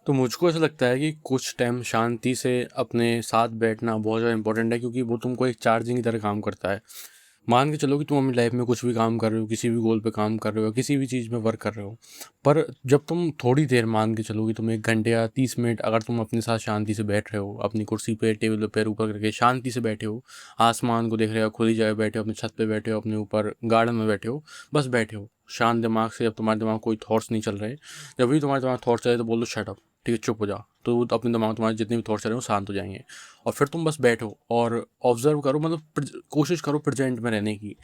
तो मुझको ऐसा लगता है कि कुछ टाइम शांति से अपने साथ बैठना बहुत ज़्यादा इंपॉर्टेंट है, क्योंकि वो तुमको एक चार्जिंग की तरह काम करता है। मान के चलो कि तुम अपनी लाइफ में कुछ भी काम कर रहे हो, किसी भी गोल पे काम कर रहे हो, किसी भी चीज़ में वर्क कर रहे हो, पर जब तुम थोड़ी देर, मान के चलो कि तुम 1 घंटे या 30 मिनट अगर तुम अपने साथ शांति से बैठ रहे हो, अपनी कुर्सी पे टेबल पे पैर ऊपर करके शांति से बैठे हो, आसमान को देख रहे हो, खुली जगह बैठे हो, अपनी छत पे बैठे हो, अपने ऊपर गार्डन में बैठे हो, बस बैठे हो शांत दिमाग से। जब तुम्हारे दिमाग में कोई थॉट्स नहीं चल रहे, जब भी तुम्हारे दिमाग थॉट्स चले तो बोल दो शट अप, ठीक है चुप हो जा, तो वो अपने दिमाग तुम्हारे जितने भी थॉट्स चल रहे हैं वो शांत हो जाएंगे। और फिर तुम बस बैठो और ऑब्जर्व करो, मतलब कोशिश करो प्रेजेंट में रहने की।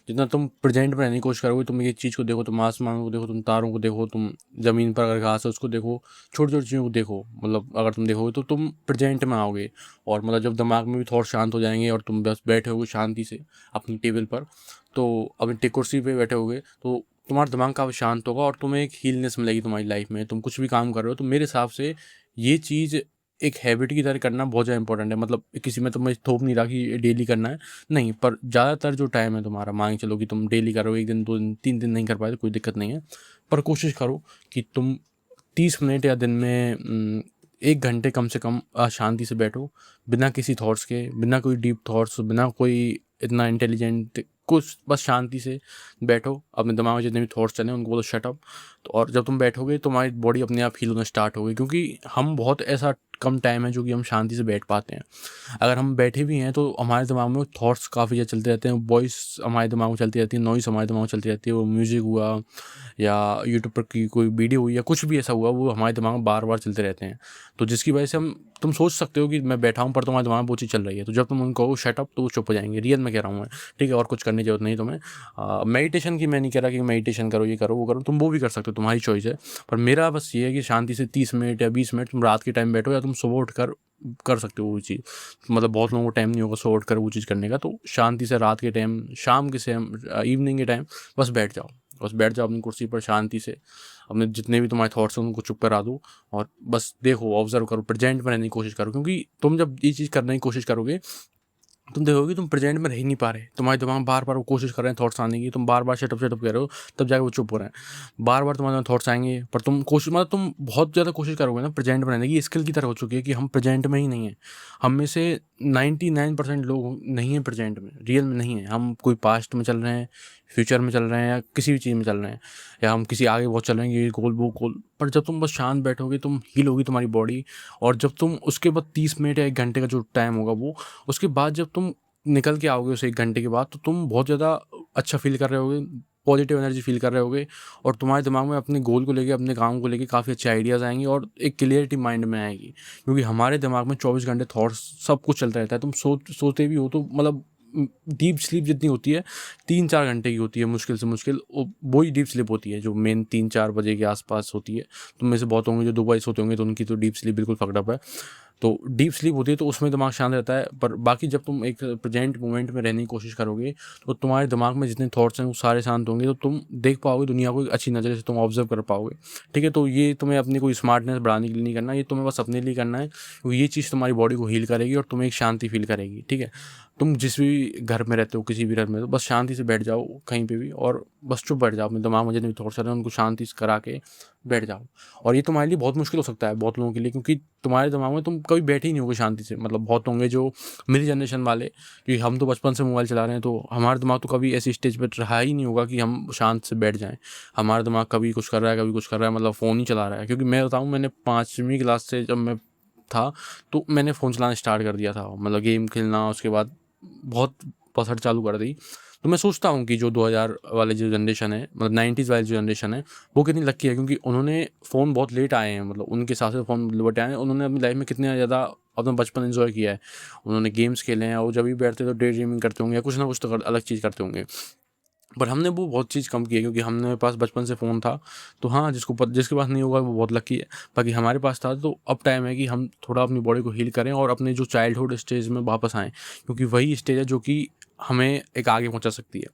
जितना तुम प्रेजेंट में रहने की कोशिश करोगे, तुम ये चीज़ को देखो, तुम आसमान को देखो, तुम तारों को देखो, तुम ज़मीन पर अगर घास है उसको देखो, छोटी छोटी चीज़ों को देखो, मतलब अगर तुम देखोगे तो तुम प्रेजेंट में आओगे। और मतलब जब दिमाग में भी थॉट शांत हो जाएंगे और तुम बस बैठे होगे शांति से अपनी टेबल पर, तो अपनी कुर्सी पे बैठे होगे, तो तुम्हारा दिमाग काफ़ी शांत होगा और तुम्हें एक हीलनेस मिलेगी तुम्हारी लाइफ में। तुम कुछ भी काम कर रहे हो तो मेरे हिसाब से ये चीज़ एक हैबिट की तरह करना बहुत ज़्यादा इंपॉर्टेंट है। मतलब किसी में तुम्हें थोप नहीं रहा कि डेली करना है, नहीं, पर ज़्यादातर जो टाइम है तुम्हारा, मान के चलो कि तुम डेली करो, 1 दिन 2 दिन 3 दिन नहीं कर पाए तो कोई दिक्कत नहीं है, पर कोशिश करो कि तुम 30 मिनट या दिन में 1 घंटे कम से कम शांति से बैठो, बिना किसी थॉट्स के, बिना कोई डीप थॉट्स, बिना कोई इतना इंटेलिजेंट कुछ, बस शांति से बैठो। अपने दिमाग में जितने भी थॉट्स चले उनको बोलो शट अप। तो और जब तुम बैठोगे तुम्हारी बॉडी अपने आप हील होना स्टार्ट होगी, क्योंकि हम बहुत ऐसा कम टाइम है जो कि हम शांति से बैठ पाते हैं। अगर हम बैठे भी हैं तो हमारे दिमाग में थॉट्स काफ़ी ज़्यादा चलते रहते हैं, वॉइस हमारे दिमाग में चलती रहती है, नॉइस हमारे दिमाग में चलती रहती है, वो म्यूज़िक हुआ या यूट्यूब पर की कोई वीडियो हुई या कुछ भी ऐसा हुआ, वो हमारे दिमाग में बार बार चलते रहते हैं। तो जिसकी वजह से हम, तुम सोच सकते हो कि मैं बैठा हूँ पर तुम्हारे दिमाग में वो चीज़ चल रही है, तो जब तुम उनको कहो शट अप तो वो चुप हो जाएंगे। रियल में कह रहा हूँ मैं, ठीक है, और कुछ करने की जरूरत नहीं तुम्हें। मेडिटेशन की मैं नहीं कह रहा कि मेडिटेशन करो, ये करो वो करो, तुम वो भी कर सकते हो, तुम्हारी चॉइस है। पर मेरा बस ये है कि शांति से 30 मिनट या 20 मिनट तुम रात के टाइम बैठो, या तुम सुबह उठकर कर सकते हो वो चीज़। मतलब बहुत लोगों को टाइम नहीं होगा सुबह उठकर वो चीज़ करने का, तो शांति से रात के टाइम, शाम के टाइम, इवनिंग के टाइम बस बैठ जाओ। बस बैठ जाओ अपनी कुर्सी पर शांति से, अपने जितने भी तुम्हारे थॉट्स हैं उनको चुप करा दो, और बस देखो, ऑब्जर्व करो, प्रेजेंट में रहने की कोशिश करो। क्योंकि तुम जब ये चीज़ करने की कोशिश करोगे, तुम देखोगे तुम प्रेजेंट में रह ही नहीं पा रहे, तुम्हारे दिमाग में बार बार वो कोशिश कर रहे हैं थॉट्स आने की, तुम बार बार शटअप शटअप कह रहे हो, तब जाके वो चुप हो रहे हैं। बार बार तुम्हारे थॉट्स आएंगे, पर तुम कोशिश, मतलब तुम बहुत ज़्यादा कोशिश करोगे ना प्रेजेंट में रहने की, स्किल की तरह हो चुकी है कि हम प्रेजेंट में ही नहीं हैं। हम में से 99% लोग नहीं हैं प्रेजेंट में, रियल में नहीं है। हम कोई पास्ट में चल रहे हैं, फ्यूचर में चल रहे हैं, या किसी भी चीज़ में चल रहे हैं, या हम किसी आगे बहुत चल रहे हैं, ये गोल वो गोल। पर जब तुम बस शांत बैठोगे, तुम हील होगी तुम्हारी बॉडी। और जब तुम उसके बाद 30 मिनट या 1 घंटे का जो टाइम होगा वो, उसके बाद जब तुम निकल के आओगे उस 1 घंटे के बाद, तो तुम बहुत ज़्यादा अच्छा फ़ील कर रहे होगे, पॉजिटिव एनर्जी फ़ील कर रहे होगे, और तुम्हारे दिमाग में अपने गोल को लेके, अपने काम को लेके काफ़ी अच्छे आइडियाज़ आएँगे और एक क्लियरिटी माइंड में आएगी। क्योंकि हमारे दिमाग में 24 घंटे थॉट्स सब कुछ चलता रहता है। तुम सोते भी हो तो मतलब डीप स्लीप जितनी होती है 3-4 घंटे की होती है, मुश्किल से मुश्किल वही डीप स्लीप होती है जो मेन 3-4 बजे के आसपास होती है। तुम में से बहुत होंगे जो 2 बजे सोते होंगे, तो उनकी तो डीप स्लीप बिल्कुल फक्ड अप है। तो डीप स्लीप होती है तो उसमें दिमाग शांत रहता है। पर बाकी जब तुम एक प्रेजेंट मोमेंट में रहने की कोशिश करोगे, तो तुम्हारे दिमाग में जितने थॉट्स हैं वो सारे शांत होंगे, तो तुम देख पाओगे दुनिया को एक अच्छी नज़र से, तुम ऑब्जर्व कर पाओगे। ठीक है, तो ये तुम्हें अपनी कोई स्मार्टनेस बढ़ाने के लिए नहीं करना, ये तुम्हें बस अपने लिए करना है, क्योंकि ये चीज़ तुम्हारी बॉडी को हील करेगी और तुम्हें एक शांति फील करेगी। ठीक है, तुम जिस भी घर में रहते हो, किसी भी घर में, तो बस शांति से बैठ जाओ कहीं पे भी, और बस चुप बैठ जाओ। अपने दिमाग में जितने भी थॉट्स आ रहे हैं उनको शांति से करा के बैठ जाओ। और ये तुम्हारे लिए बहुत मुश्किल हो सकता है बहुत लोगों के लिए, क्योंकि तुम्हारे दिमाग में तुम कभी बैठे ही नहीं होगे शांति से। मतलब बहुत होंगे जो मेरी जनरेशन वाले, क्योंकि हम तो बचपन से मोबाइल चला रहे हैं, तो हमारा दिमाग तो कभी ऐसी स्टेज पर रहा ही नहीं होगा कि हम शांत से बैठ जाएं। हमारा दिमाग कभी कुछ कर रहा है, कभी कुछ कर रहा है, मतलब फ़ोन ही चला रहा है। क्योंकि मैं बताऊँ, मैंने 5वीं क्लास से जब मैं था तो मैंने फ़ोन चलाना स्टार्ट कर दिया था, मतलब गेम खेलना, उसके बाद बहुत पसड़ चालू कर दी। तो मैं सोचता हूँ कि जो 2000 वाले जो जनरेशन है, मतलब 90s वाली जो जनरेशन है, वो कितनी लकी है, क्योंकि उन्होंने फ़ोन बहुत लेट आए हैं, मतलब उनके हिसाब से फ़ोन लेट आए हैं। उन्होंने अपनी लाइफ में कितना ज़्यादा अपना बचपन एंजॉय किया है। उन्होंने गेम्स खेले हैं, और जब भी बैठते तो डे ड्रीमिंग करते होंगे या कुछ ना कुछ तो अलग चीज़ करते होंगे। पर हमने वो बहुत चीज़ कम की है, क्योंकि हमने पास बचपन से फ़ोन था। तो हाँ, जिसके पास नहीं होगा वो बहुत लकी है। बाकी हमारे पास था, तो अब टाइम है कि हम थोड़ा अपनी बॉडी को हील करें और अपने जो चाइल्डहुड स्टेज में वापस आएँ, क्योंकि वही स्टेज है जो कि हमें एक आगे पहुंचा सकती है।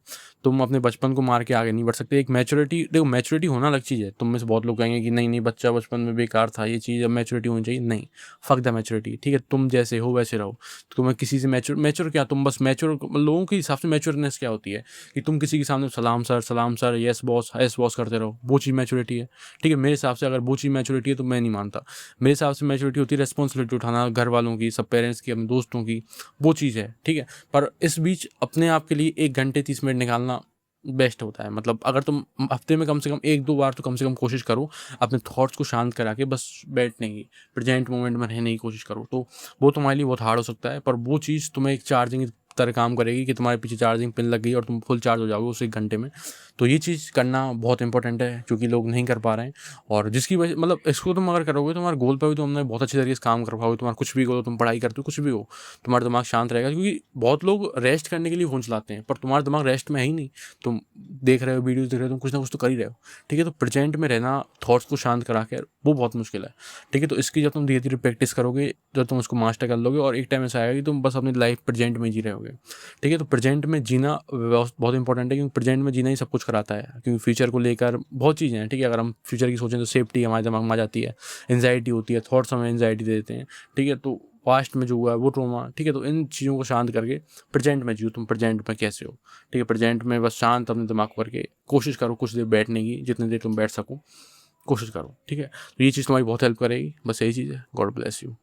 तुम अपने बचपन को मार के आगे नहीं बढ़ सकते। एक मैच्योरिटी, देखो मैच्योरिटी होना अलग चीज़ है। तुम में से बहुत लोग कहेंगे कि नहीं नहीं बच्चा बचपन में बेकार था, ये चीज़ अब मैच्योरिटी होनी चाहिए। नहीं, फक द मैच्योरिटी, ठीक है, तुम जैसे हो वैसे रहो। तो तुम्हें किसी से मैच्योर क्या, तुम बस मैच्योर लोगों के हिसाब से मैच्योरनेस क्या होती है कि तुम किसी के सामने सलाम सर यस बॉस करते रहो, वो चीज़ मैच्योरिटी है। ठीक है, मेरे हिसाब से अगर वो चीज़ मैच्योरिटी है तो मैं नहीं मानता। मेरे हिसाब से मैच्योरिटी होती है रिस्पॉन्सिबिलिटी उठाना, घर वालों की, सब पेरेंट्स की, अपने दोस्तों की, वो चीज़ है। ठीक है, पर इस बीच अपने आप के लिए 1 घंटे 30 मिनट निकालना बेस्ट होता है। मतलब अगर तुम हफ्ते में कम से कम 1-2 बार तो कम से कम कोशिश करो अपने थॉट्स को शांत करा के बस बैठने की, प्रेजेंट मोमेंट में रहने की कोशिश करो। तो वो तुम्हारे लिए बहुत हार्ड हो सकता है, पर वो चीज़ तुम्हें एक चार्जिंग की तरह काम करेगी कि तुम्हारे पीछे चार्जिंग पिन लग गई और तुम फुल चार्ज हो जाओगे उस 1 घंटे में। तो ये चीज़ करना बहुत इंपॉर्टेंट है, क्योंकि लोग नहीं कर पा रहे हैं। और जिसकी वजह मतलब इसको तुम अगर करोगे तो तुम्हारे गोल पर भी तुमने बहुत अच्छे तरीके से काम कर पाओगे। तुम्हारा कुछ भी गोल हो, तुम पढ़ाई करते हो, कुछ भी हो, तुम्हारा दिमाग शांत रहेगा। क्योंकि बहुत लोग रेस्ट करने के लिए फ़ोन चलाते हैं, पर तुम्हारा दिमाग रेस्ट में है ही नहीं। तुम देख रहे हो, वीडियोज़ देख रहे हो, तुम कुछ ना कुछ तो कर ही रहे हो। ठीक है, तो प्रेज़ेंट में रहना, थॉट्स को शांत करा के, वो बहुत मुश्किल है। ठीक है, तो इसकी जब तुम धीरे-धीरे प्रैक्टिस करोगे, जब तुम उसको मास्टर कर लोगे और एक टाइम ऐसा आएगा कि तुम बस अपनी लाइफ़ प्रेज़ेंट में जी रहे होगे। ठीक है, तो प्रेज़ेंट में जीना बहुत इंपॉर्टेंट है, क्योंकि प्रेज़ेंट में जीना ही सब कुछ कराता है। क्योंकि फ्यूचर को लेकर बहुत चीज़ें हैं। ठीक है, अगर हम फ्यूचर की सोचें तो सेफ्टी हमारे दिमाग में आ जाती है, एंग्ज़ायटी होती है, थॉट्स हमें एंग्ज़ायटी दे देते हैं। ठीक है, तो पास्ट में जो हुआ है वो ट्रॉमा। ठीक है, तो इन चीज़ों को शांत करके प्रेज़ेंट में जियो, तुम प्रेज़ेंट में कैसे हो। ठीक है, प्रेज़ेंट में बस शांत अपने दिमाग को करके कोशिश करो कुछ देर बैठने की, जितनी देर तुम बैठ सको कोशिश करो। ठीक है, तो ये चीज़ तुम्हारी बहुत हेल्प करेगी। बस यही चीज़ है। God bless you.